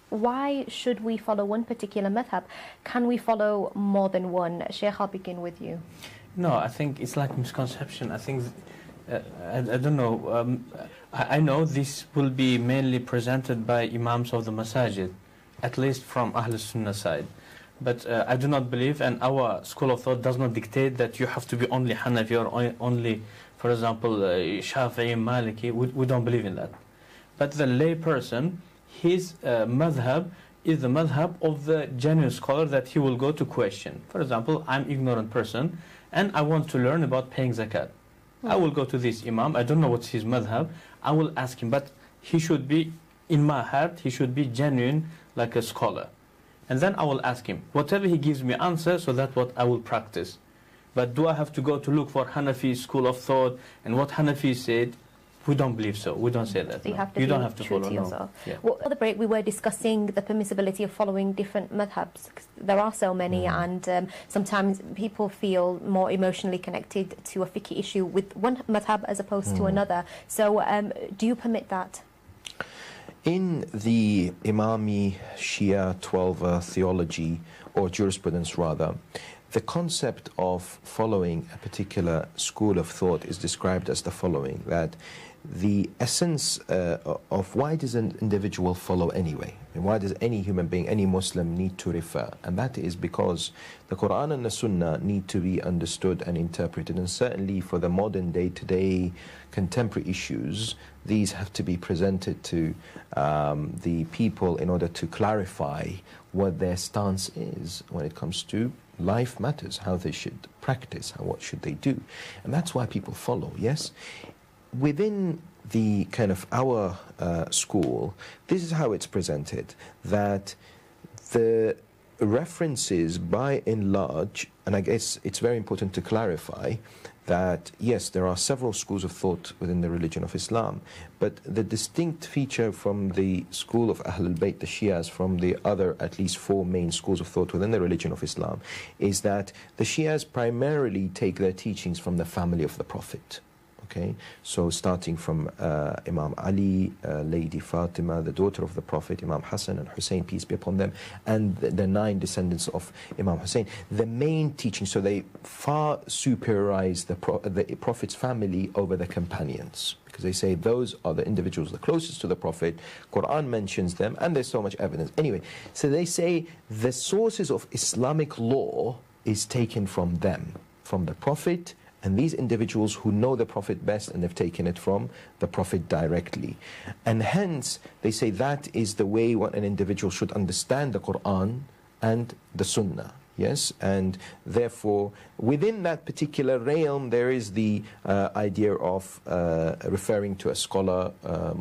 why should we follow one particular madhab? Can we follow more than one? Shaykh, I'll begin with you. No, I think it's like misconception. I think, I don't know, I know this will be mainly presented by imams of the masajid, at least from Ahl Sunnah side. But I do not believe, and our school of thought does not dictate that you have to be only Hanafi or only, for example, Shafi'i, Maliki. We don't believe in that. But the lay person, his madhab is the madhab of the genuine scholar that he will go to question. For example, I'm an ignorant person and I want to learn about paying zakat. I will go to this imam, I don't know what's his madhab, I will ask him, but he should be, in my heart, he should be genuine like a scholar. And then I will ask him, whatever he gives me answer, so that's what I will practice. But do I have to go to look for Hanafi school of thought and what Hanafi said? We don't believe so. We don't say that. So you don't have to true follow. to yourself. No. Yeah. Well, at the break, we were discussing the permissibility of following different madhabs. There are so many, and sometimes people feel more emotionally connected to a fiqh issue with one madhab as opposed to another. So, do you permit that? In the Imami Shia 12 theology, or jurisprudence rather, the concept of following a particular school of thought is described as the following, that the essence of why does an individual follow anyway? And why does any human being, any Muslim need to refer? And that is because the Quran and the Sunnah need to be understood and interpreted. And certainly for the modern day-to-day contemporary issues, these have to be presented to the people in order to clarify what their stance is when it comes to life matters, how they should practice, what should they do. And that's why people follow, yes? Within the kind of our school, this is how it's presented, that the references by and large, and I guess it's very important to clarify that yes, there are several schools of thought within the religion of Islam, but the distinct feature from the school of Ahlul Bayt, the Shias, from the other at least 4 main schools of thought within the religion of Islam, is that the Shias primarily take their teachings from the family of the Prophet. Okay, so starting from Imam Ali, Lady Fatima, the daughter of the Prophet, Imam Hassan and Hussein, peace be upon them, and the 9 descendants of Imam Hussein. The main teaching, so they far superiorize the Prophet's family over the companions, because they say those are the individuals the closest to the Prophet. Quran mentions them, and there's so much evidence. Anyway, so they say the sources of Islamic law is taken from them, from the Prophet, and these individuals who know the Prophet best, and they've taken it from the Prophet directly. And hence, they say that is the way what an individual should understand the Quran and the Sunnah. Yes, and therefore, within that particular realm, there is the idea of referring to a scholar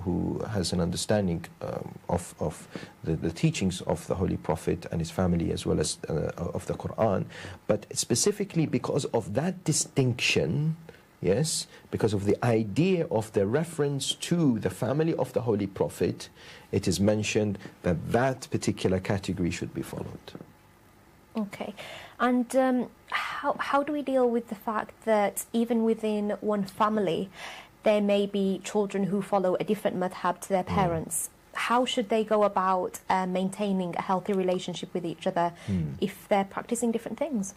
who has an understanding of the teachings of the Holy Prophet and his family, as well as of the Quran. But specifically because of that distinction, yes, because of the idea of the reference to the family of the Holy Prophet, it is mentioned that that particular category should be followed. Okay, and how do we deal with the fact that even within one family there may be children who follow a different madhab to their parents? How should they go about maintaining a healthy relationship with each other if they're practicing different things?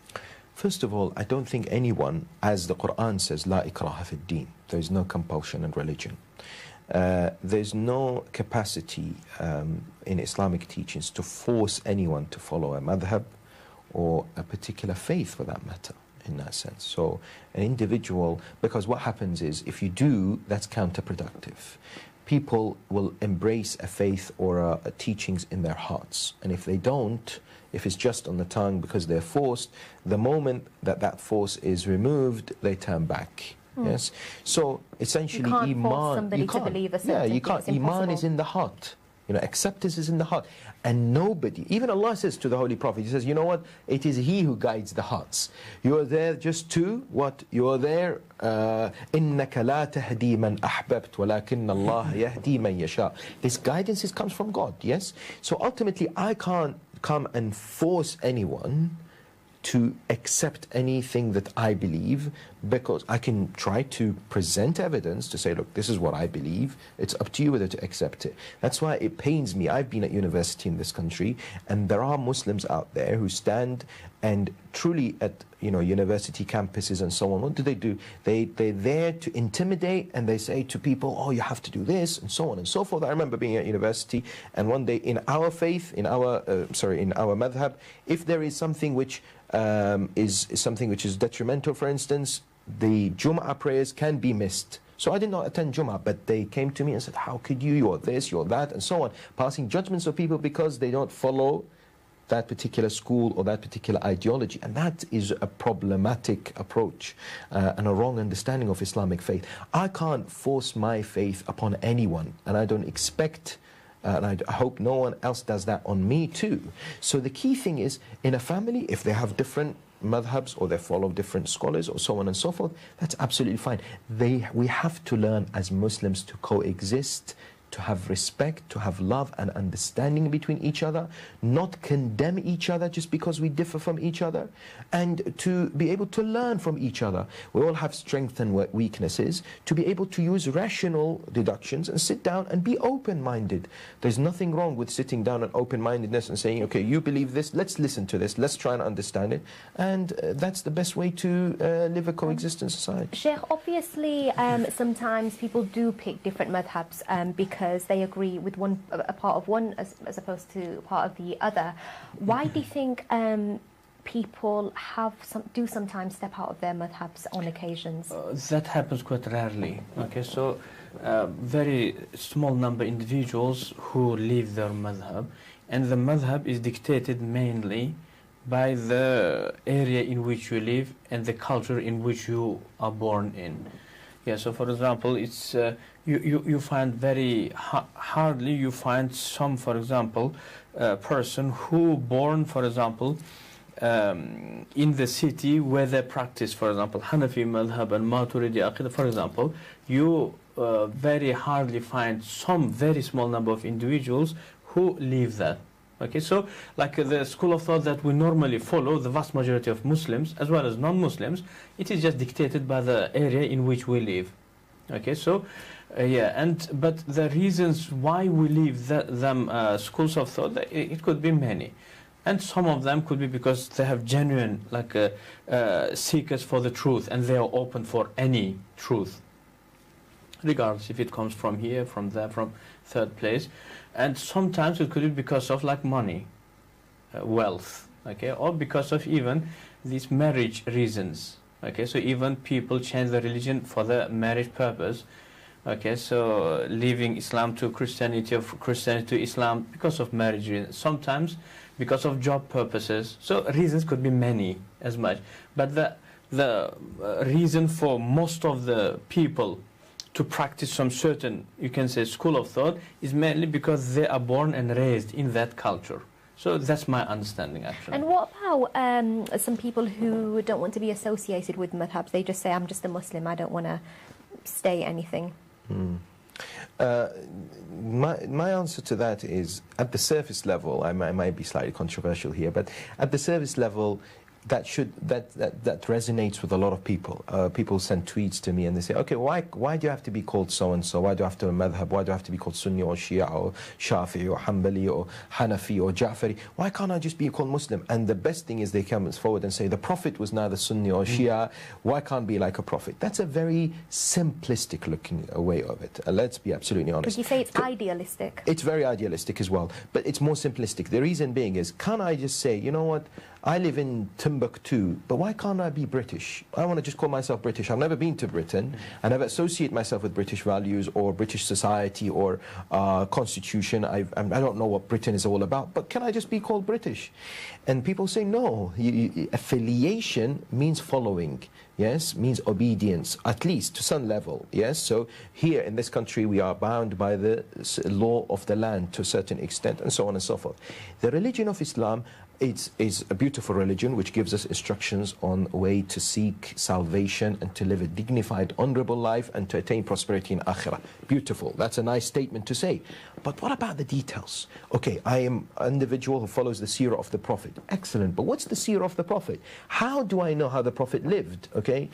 First of all, I don't think anyone, as the Quran says, La ikraha fi din, there is no compulsion in religion. There's no capacity in Islamic teachings to force anyone to follow a madhab or a particular faith for that matter, in that sense. So an individual, because what happens is, if you do, that's counterproductive. People will embrace a faith or a teachings in their hearts. And if they don't, if it's just on the tongue because they're forced, the moment that that force is removed, they turn back. Yes? So essentially, you can't force somebody to believe a certain thing. you can't. Iman is in the heart. You know, acceptance is in the heart. And nobody, even Allah says to the Holy Prophet, He says, you know what? It is He who guides the hearts. You are there just to, what? You are there, إِنَّكَ لَا تَهْدِي مَنْ أَحْبَبْتَ وَلَكِنَّ اللَّهَ يَهْدِي مَنْ يَشَاءُ. This guidance comes from God, yes? So ultimately, I can't come and force anyone to accept anything that I believe, because I can try to present evidence to say, look, this is what I believe. It's up to you whether to accept it. That's why it pains me. I've been at university in this country, and there are Muslims out there who stand and truly at university campuses and so on. What do? They're there to intimidate, and they say to people, oh, you have to do this, and so on and so forth. I remember being at university, and one day in our faith, in our madhab, if there is something which is detrimental, for instance, the Jum'ah prayers can be missed. So I did not attend Jum'ah, but they came to me and said, how could you, you're this, you're that, and so on, passing judgments of people because they don't follow that particular school or that particular ideology. And that is a problematic approach and a wrong understanding of Islamic faith. I can't force my faith upon anyone, and I don't expect and I hope no one else does that on me too. So the key thing is, in a family, if they have different madhabs or they follow different scholars or so on and so forth, that's absolutely fine. We have to learn as Muslims to coexist, to have respect, to have love and understanding between each other, not condemn each other just because we differ from each other, and to be able to learn from each other. We all have strengths and weaknesses, to be able to use rational deductions and sit down and be open-minded. There's nothing wrong with sitting down and open-mindedness and saying, okay, you believe this, let's listen to this, let's try and understand it, and that's the best way to live a coexistent society. Shaykh, obviously sometimes people do pick different madhabs because they agree with a part of one as opposed to part of the other. Why do you think people do sometimes step out of their madhabs on occasions? That happens quite rarely. Okay, so very small number of individuals who leave their madhab, and the madhab is dictated mainly by the area in which you live and the culture in which you are born in. Yeah, so for example, it's you find very hardly you find some, for example, person who born, for example, in the city where they practice, for example, Hanafi madhab and Maturidi aqeeda, for example, you very hardly find some very small number of individuals who leave that. Okay, so like the school of thought that we normally follow, the vast majority of Muslims as well as non-Muslims, it is just dictated by the area in which we live. Okay, so but the reasons why we leave them schools of thought, it could be many, and some of them could be because they have genuine seekers for the truth, and they are open for any truth, regardless if it comes from here, from there, from third place. And sometimes it could be because of money, wealth, okay, or because of even these marriage reasons. Okay, so even people change their religion for the marriage purpose. Okay, so leaving Islam to Christianity, or Christianity to Islam because of marriage reasons. Sometimes because of job purposes. So reasons could be many as much. But the reason for most of the people to practice some certain, you can say, school of thought is mainly because they are born and raised in that culture. So that's my understanding, actually. And what about some people who don't want to be associated with madhabs? They just say, I'm just a Muslim, I don't want to stay anything. My answer to that is, at the surface level, I might be slightly controversial here, but at the surface level, that resonates with a lot of people. People send tweets to me and they say, okay, why do you have to be called so-and-so? Why do I have to have a madhab? Why do I have to be called Sunni or Shia or Shafi'i or Hanbali or Hanafi or Ja'fari? Why can't I just be called Muslim? And the best thing is they come forward and say, the Prophet was neither Sunni or Shia. Why can't I be like a Prophet? That's a very simplistic looking way of it. Let's be absolutely honest. Would you say it's idealistic? It's very idealistic as well, but it's more simplistic. The reason being is, can I just say, you know what, I live in Timbuktu, but why can't I be British? I want to just call myself British. I've never been to Britain. I never associate myself with British values or British society or constitution. I don't know what Britain is all about, but can I just be called British? And people say, no, affiliation means following, yes, means obedience, at least to some level, yes? So here in this country, we are bound by the law of the land to a certain extent, and so on and so forth. The religion of Islam, is a beautiful religion which gives us instructions on a way to seek salvation and to live a dignified, honorable life and to attain prosperity in akhirah. Beautiful. That's a nice statement to say. But what about the details? Okay, I am an individual who follows the seerah of the Prophet. Excellent. But what's the seerah of the Prophet? How do I know how the Prophet lived? Okay. okay?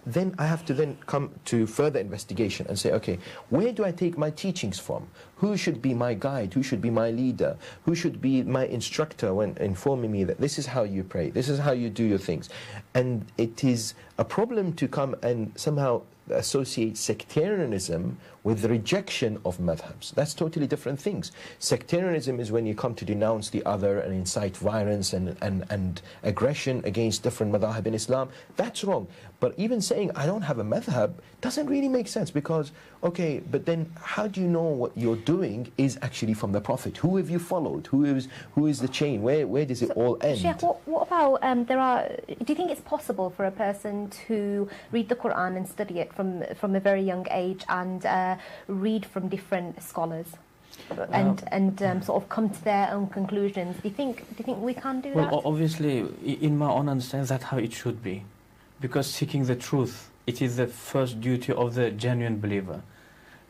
Then I have to then come to further investigation and say, okay, where do I take my teachings from? Who should be my guide? Who should be my leader? Who should be my instructor when informing me that this is how you pray, this is how you do your things? And it is a problem to come and somehow associate sectarianism with the rejection of madhabs. That's totally different things. Sectarianism is when you come to denounce the other and incite violence and aggression against different madhab in Islam. That's wrong. But even saying, I don't have a madhab, doesn't really make sense, because, okay, but then how do you know what you're doing is actually from the Prophet? Who have you followed? Who is the chain? Where does it all end? Shaykh, what about, do you think it's possible for a person to read the Quran and study it from a very young age and read from different scholars and sort of come to their own conclusions? Do you think we can do that? Well, obviously, in my own understanding, that's how it should be, because seeking the truth, it is the first duty of the genuine believer.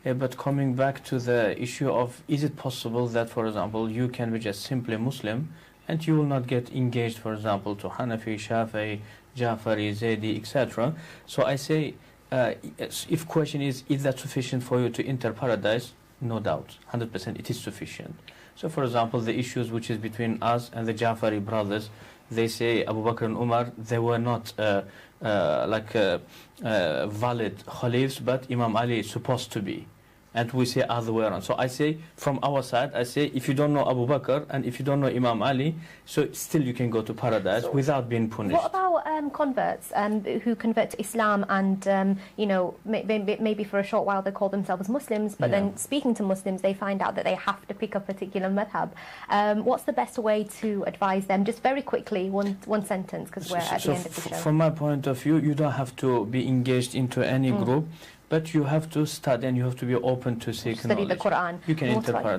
But coming back to the issue of, is it possible that, for example, you can be just simply Muslim and you will not get engaged, for example, to Hanafi, Shafi'i, Jafari, Zaydi, etc. So I say, if question is that sufficient for you to enter paradise? No doubt, 100% it is sufficient. So for example, the issues which is between us and the Jafari brothers, they say Abu Bakr and Umar, they were not valid caliphs, but Imam Ali is supposed to be. And we say other way around. So I say, from our side, I say, if you don't know Abu Bakr and if you don't know Imam Ali, so still you can go to paradise without being punished. What about converts who convert to Islam and, you know, maybe for a short while they call themselves Muslims, but then speaking to Muslims, they find out that they have to pick a particular madhab. What's the best way to advise them? Just very quickly, one sentence, because we're at the end of the show. From my point of view, you don't have to be engaged into any group, but you have to study and you have to be open to seek knowledge. Study the Quran. You can interpret.